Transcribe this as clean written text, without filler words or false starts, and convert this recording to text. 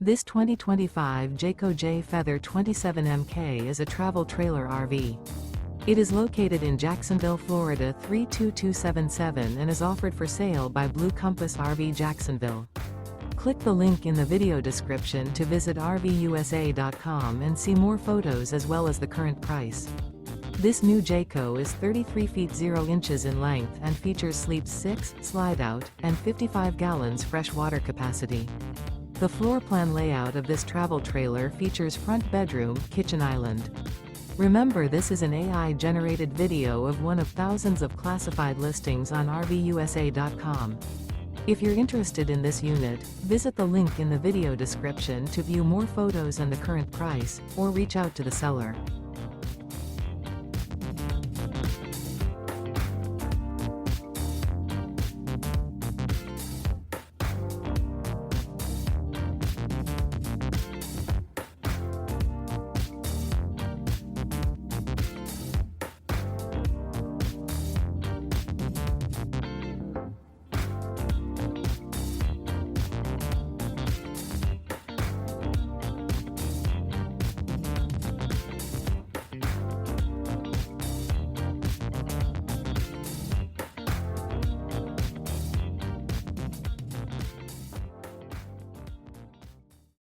This 2025 Jayco Jay Feather 27MK is a travel trailer RV. It is located in Jacksonville, Florida 32277 and is offered for sale by Blue Compass RV Jacksonville. Click the link in the video description to visit RVUSA.com and see more photos as well as the current price. This new Jayco is 33 feet 0 inches in length and features sleeps 6, slide-out, and 55 gallons fresh water capacity. The floor plan layout of this travel trailer features front bedroom, kitchen island. Remember, this is an AI-generated video of one of thousands of classified listings on RVUSA.com. If you're interested in this unit, visit the link in the video description to view more photos and the current price, or reach out to the seller.